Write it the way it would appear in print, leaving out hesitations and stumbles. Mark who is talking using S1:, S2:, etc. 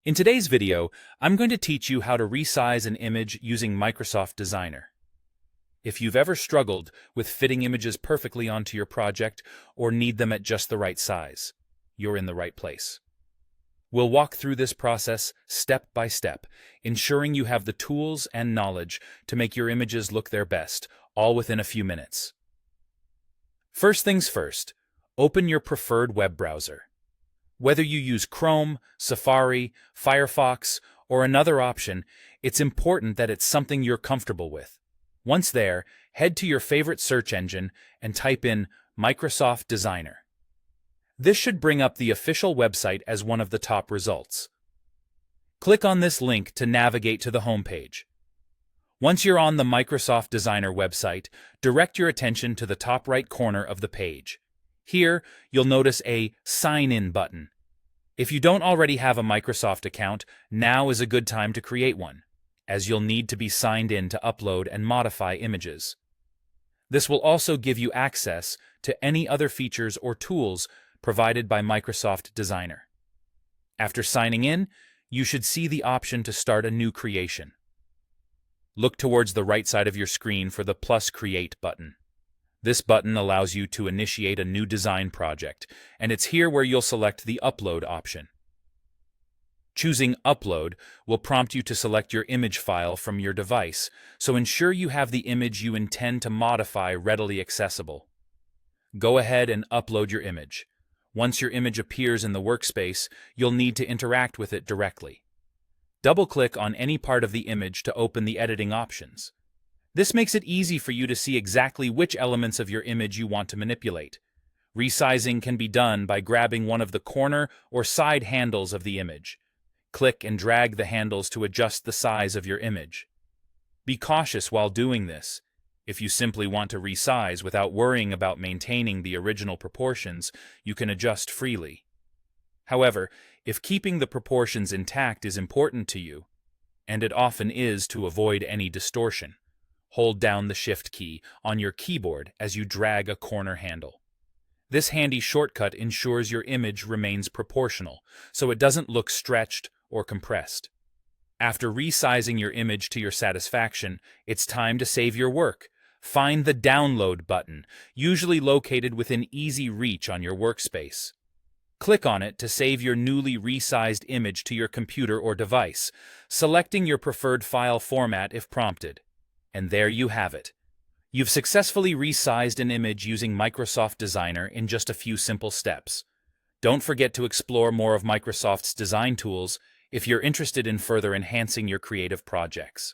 S1: In today's video, I'm going to teach you how to resize an image using Microsoft Designer. If you've ever struggled with fitting images perfectly onto your project or need them at just the right size, you're in the right place. We'll walk through this process step by step, ensuring you have the tools and knowledge to make your images look their best, all within a few minutes. First things first, open your preferred web browser. Whether you use Chrome, Safari, Firefox, or another option, it's important that it's something you're comfortable with. Once there, head to your favorite search engine and type in Microsoft Designer. This should bring up the official website as one of the top results. Click on this link to navigate to the homepage. Once you're on the Microsoft Designer website, direct your attention to the top right corner of the page. Here, you'll notice a Sign In button. If you don't already have a Microsoft account, now is a good time to create one, as you'll need to be signed in to upload and modify images. This will also give you access to any other features or tools provided by Microsoft Designer. After signing in, you should see the option to start a new creation. Look towards the right side of your screen for the +Create button. This button allows you to initiate a new design project, and it's here where you'll select the Upload option. Choosing Upload will prompt you to select your image file from your device, so ensure you have the image you intend to modify readily accessible. Go ahead and upload your image. Once your image appears in the workspace, you'll need to interact with it directly. Double-click on any part of the image to open the editing options. This makes it easy for you to see exactly which elements of your image you want to manipulate. Resizing can be done by grabbing one of the corner or side handles of the image. Click and drag the handles to adjust the size of your image. Be cautious while doing this. If you simply want to resize without worrying about maintaining the original proportions, you can adjust freely. However, if keeping the proportions intact is important to you, and it often is to avoid any distortion, hold down the Shift key on your keyboard as you drag a corner handle. This handy shortcut ensures your image remains proportional, so it doesn't look stretched or compressed. After resizing your image to your satisfaction, it's time to save your work. Find the Download button, usually located within easy reach on your workspace. Click on it to save your newly resized image to your computer or device, selecting your preferred file format if prompted. And there you have it. You've successfully resized an image using Microsoft Designer in just a few simple steps. Don't forget to explore more of Microsoft's design tools if you're interested in further enhancing your creative projects.